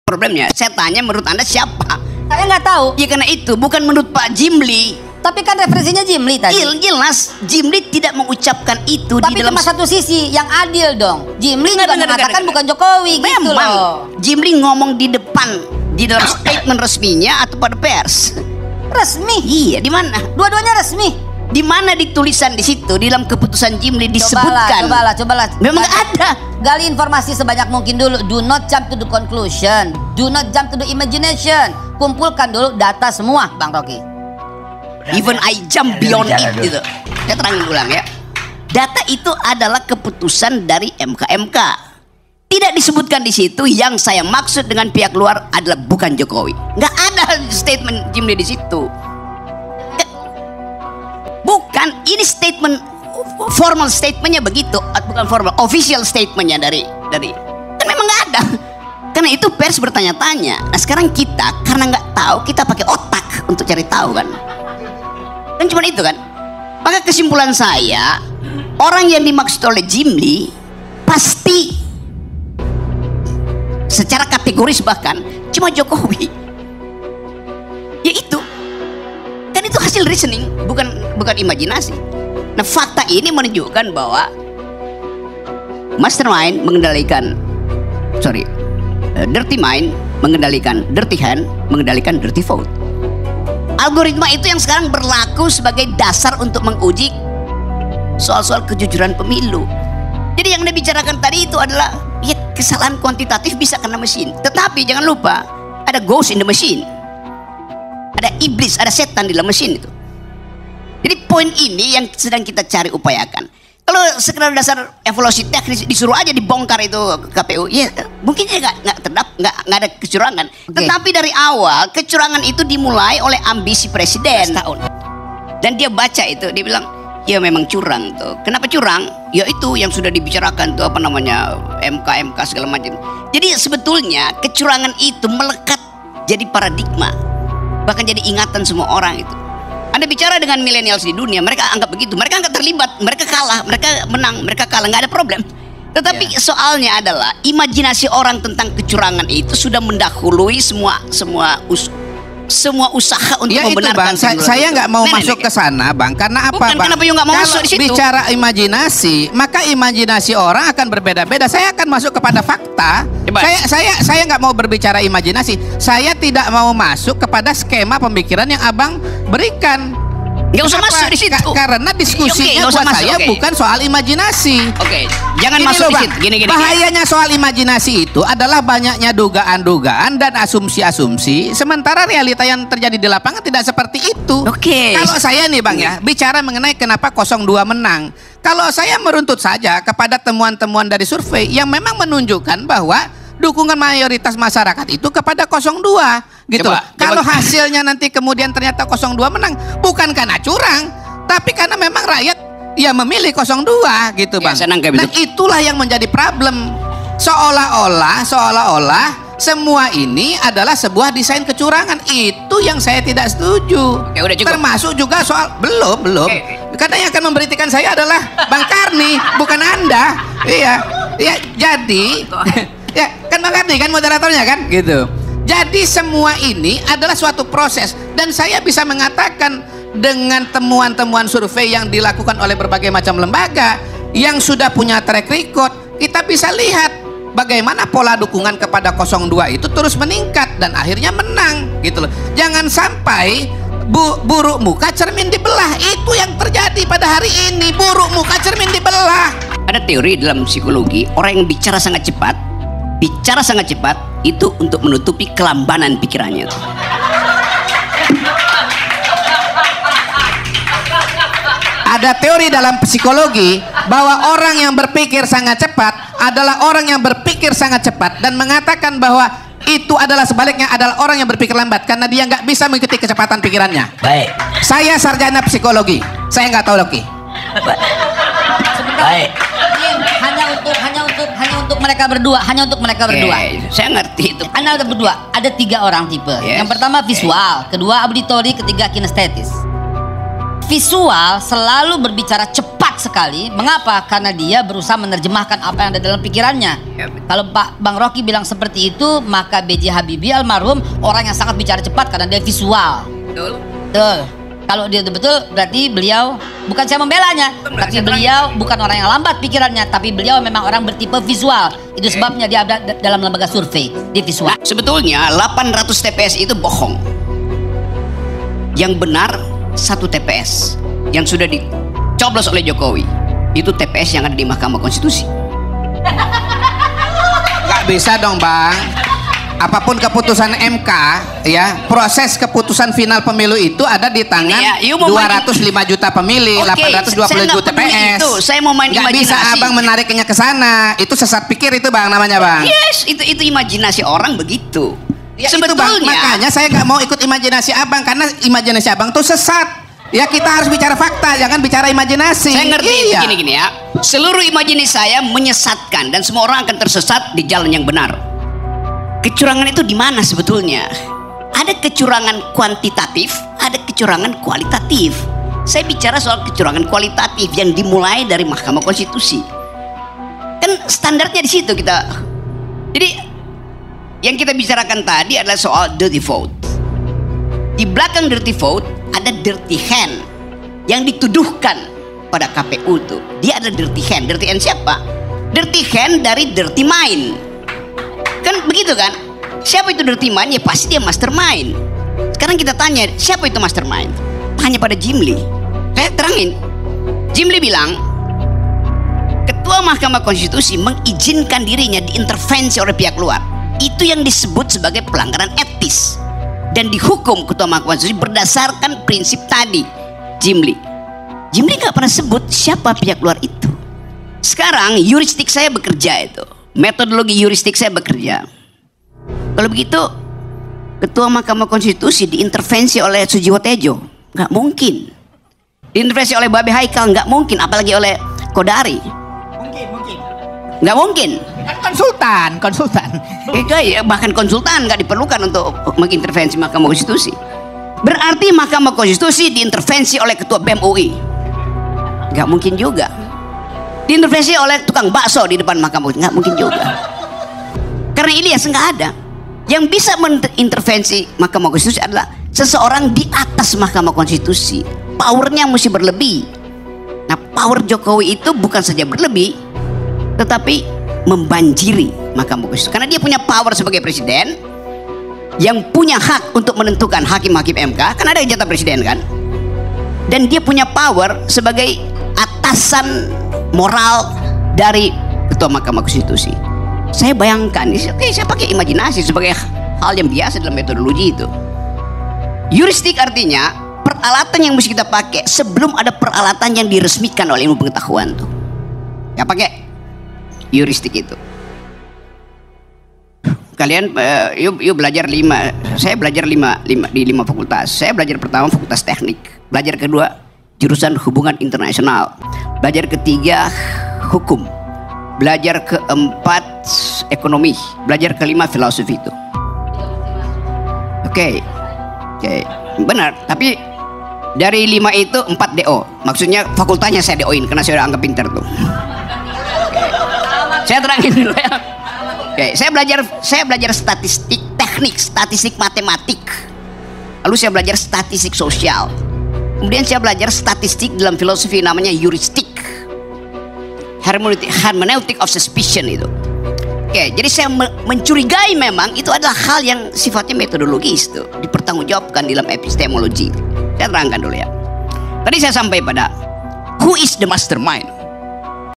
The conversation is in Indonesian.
Problemnya, saya tanya menurut Anda siapa? Saya nggak tahu. Ya karena itu bukan menurut Pak Jimli. Tapi kan referensinya Jimli tadi. Jelas Jimli tidak mengucapkan itu Tapi di dalam cuma satu sisi yang adil dong. Jimli juga Dengar, mengatakan dengar. bukan Jokowi gitu memang loh. Jimli ngomong di depan di dalam statement resminya atau pada pers. Resmi. Iya, di mana? Dua-duanya resmi. Di mana ditulisan di situ di dalam keputusan Jimli disebutkan? Cobalah. Memang ada. Gali informasi sebanyak mungkin dulu. Do not jump to the conclusion. Do not jump to the imagination. Kumpulkan dulu data semua, Bang Rocky. Even I jump beyond it gitu. Saya terangin ulang ya. Data itu adalah keputusan dari MK. Tidak disebutkan di situ yang saya maksud dengan pihak luar adalah bukan Jokowi. Nggak ada statement Jimli di situ. Bukan, ini statement formal statementnya begitu, bukan formal, official statementnya dari kan memang nggak ada. Karena itu pers bertanya-tanya. Nah sekarang kita karena nggak tahu kita pakai otak untuk cari tahu kan cuma itu kan. Maka kesimpulan saya orang yang dimaksud oleh Jimli pasti secara kategoris bahkan cuma Jokowi. Ya itu kan itu hasil reasoning bukan imajinasi. Nah fakta ini menunjukkan bahwa mastermind mengendalikan dirty mind mengendalikan dirty hand mengendalikan dirty vote. Algoritma itu yang sekarang berlaku sebagai dasar untuk menguji soal-soal kejujuran pemilu. Jadi yang dibicarakan tadi itu adalah ya kesalahan kuantitatif bisa karena mesin, tetapi jangan lupa ada ghost in the machine, ada iblis, ada setan di dalam mesin itu. Jadi poin ini yang sedang kita cari upayakan. Kalau sekedar dasar evaluasi teknis disuruh aja dibongkar itu KPU, ya mungkin ya nggak ada kecurangan. Tetapi dari awal kecurangan itu dimulai oleh ambisi presiden. Dan dia baca itu, dia bilang ya memang curang tuh. Kenapa curang? Ya itu yang sudah dibicarakan tuh apa namanya MK segala macam. Jadi sebetulnya kecurangan itu melekat jadi paradigma, bahkan jadi ingatan semua orang itu. Anda bicara dengan millennials di dunia, mereka anggap begitu, mereka nggak terlibat, mereka kalah, mereka menang, mereka kalah, nggak ada problem. Tetapi soalnya adalah imajinasi orang tentang kecurangan itu sudah mendahului semua usaha untuk membenarkan. Itu Bang, saya nggak mau masuk ke sana Bang, karena apa? Bukan, Bang? Kenapa nggak mau masuk di situ? Bicara imajinasi, maka imajinasi orang akan berbeda-beda. Saya akan masuk kepada fakta. Saya nggak mau berbicara imajinasi. Saya tidak mau masuk kepada skema pemikiran yang Abang berikan. Nggak usah masuk di situ. Karena diskusinya buat saya bukan soal imajinasi. Jangan masuk di situ. Gini. Bahayanya soal imajinasi itu adalah banyaknya dugaan-dugaan dan asumsi-asumsi, sementara realita yang terjadi di lapangan tidak seperti itu. Kalau saya nih Bang ya, bicara mengenai kenapa 02 menang. Kalau saya meruntut saja kepada temuan-temuan dari survei yang memang menunjukkan bahwa dukungan mayoritas masyarakat itu kepada 02 gitu. Kalau hasilnya nanti kemudian ternyata 02 menang, bukan karena curang, tapi karena memang rakyat ya memilih 02 gitu Bang. Nah itulah yang menjadi problem. Seolah-olah semua ini adalah sebuah desain kecurangan. Itu yang saya tidak setuju. Termasuk juga soal belum. Karena yang akan memberitakan saya adalah Bang Karni, bukan Anda. Iya. Jadi ya kan Bang Karni kan moderatornya kan gitu. Jadi semua ini adalah suatu proses, dan saya bisa mengatakan dengan temuan-temuan survei yang dilakukan oleh berbagai macam lembaga yang sudah punya track record, kita bisa lihat bagaimana pola dukungan kepada 02 itu terus meningkat dan akhirnya menang gitu loh. Jangan sampai buruk muka cermin dibelah. Itu yang terjadi pada hari ini, buruk muka cermin dibelah. Ada teori dalam psikologi, orang yang bicara sangat cepat itu untuk menutupi kelambanan pikirannya. Ada teori dalam psikologi bahwa orang yang berpikir sangat cepat adalah orang yang berpikir sangat cepat, dan mengatakan bahwa itu adalah sebaliknya adalah orang yang berpikir lambat karena dia nggak bisa mengikuti kecepatan pikirannya. Baik. Saya sarjana psikologi, saya nggak tahu Loki. Baik. Hanya untuk mereka berdua, Saya ngerti itu. Anda ada berdua, ada 3 orang tipe. Yang pertama visual, kedua auditori, ketiga kinestetis. Visual selalu berbicara cepat sekali. Mengapa? Karena dia berusaha menerjemahkan apa yang ada dalam pikirannya. Kalau Pak Bang Rocky bilang seperti itu, maka B.J. Habibie almarhum orang yang sangat bicara cepat karena dia visual. Betul. Kalau dia betul, berarti beliau, bukan saya membelanya, tapi beliau bukan orang yang lambat pikirannya, tapi beliau memang orang bertipe visual. Itu sebabnya dia ada dalam lembaga survei, dia visual. Sebetulnya 800 TPS itu bohong. Yang benar 1 TPS yang sudah dicoblos oleh Jokowi, itu TPS yang ada di Mahkamah Konstitusi. Gak bisa dong Bang. Apapun keputusan MK, ya, proses keputusan final pemilu itu ada di tangan 205 juta pemilih, 820 juta TPS. Saya mau main Gak imajinasi. bisa Abang menariknya ke sana. Itu sesat pikir itu Bang namanya Bang. Yes, itu imajinasi orang begitu. Ya, sebetulnya itu, Bang. Makanya saya nggak mau ikut imajinasi Abang karena imajinasi Abang tuh sesat. Ya kita harus bicara fakta, jangan bicara imajinasi. Saya ngerti iya. gini ya. Seluruh imajinasi saya menyesatkan dan semua orang akan tersesat di jalan yang benar. Kecurangan itu di mana sebetulnya? Ada kecurangan kuantitatif, ada kecurangan kualitatif. Saya bicara soal kecurangan kualitatif yang dimulai dari Mahkamah Konstitusi. Kan standarnya di situ kita. Jadi yang kita bicarakan tadi adalah soal dirty vote. Di belakang dirty vote ada dirty hand yang dituduhkan pada KPU tuh. Dia ada dirty hand. Dirty hand siapa? Dirty hand dari dirty mind. Kan begitu kan? Siapa itu dirty mind? Ya pasti dia mastermind. Sekarang kita tanya, siapa itu mastermind? Tanya pada Jim Lee. Saya terangin. Jim Lee bilang, Ketua Mahkamah Konstitusi mengizinkan dirinya diintervensi oleh pihak luar. Itu yang disebut sebagai pelanggaran etis. Dan dihukum Ketua Mahkamah Konstitusi berdasarkan prinsip tadi. Jim Lee. Jim Lee gak pernah sebut siapa pihak luar itu. Sekarang yuristik saya bekerja itu. Metodologi yuristik saya bekerja. Kalau begitu Ketua Mahkamah Konstitusi diintervensi oleh Sujiwo Tejo, nggak mungkin. Diintervensi oleh Babe Haikal, nggak mungkin. Apalagi oleh Kodari, mungkin. Nggak mungkin. Konsultan. Bahkan konsultan nggak diperlukan untuk mengintervensi Mahkamah Konstitusi. Berarti Mahkamah Konstitusi diintervensi oleh Ketua BEM UI, nggak mungkin juga. Diintervensi oleh tukang bakso di depan Mahkamah Konstitusi, nggak mungkin juga. Karena Ilyas nggak ada. Yang bisa mengintervensi Mahkamah Konstitusi adalah seseorang di atas Mahkamah Konstitusi. Powernya mesti berlebih. Nah, power Jokowi itu bukan saja berlebih, tetapi membanjiri Mahkamah Konstitusi. Karena dia punya power sebagai presiden, yang punya hak untuk menentukan hakim-hakim MK. Kan ada jatah presiden kan. Dan dia punya power sebagai atasan moral dari Ketua Mahkamah Konstitusi. Saya bayangkan, saya pakai imajinasi sebagai hal yang biasa dalam metodologi itu. Yuristik artinya peralatan yang mesti kita pakai sebelum ada peralatan yang diresmikan oleh ilmu pengetahuan tuh. Ya pakai yuristik itu. Kalian yuk belajar 5. Saya belajar 5 di 5 fakultas. Saya belajar pertama fakultas teknik. Belajar kedua jurusan hubungan internasional. Belajar ketiga hukum. Belajar keempat ekonomi. Belajar kelima filosofi itu. Oke. Benar. Tapi dari 5 itu 4 DO. Maksudnya fakultasnya saya DO-in karena saya udah anggap pinter tuh. Saya terangin dulu ya. Oke, saya belajar statistik teknik, statistik matematik. Lalu saya belajar statistik sosial. Kemudian saya belajar statistik dalam filosofi namanya heuristik. Hermeneutic of suspicion itu. Oke, jadi saya mencurigai memang itu adalah hal yang sifatnya metodologis tuh, dipertanggungjawabkan dalam epistemologi. Saya terangkan dulu ya. Tadi saya sampai pada who is the mastermind?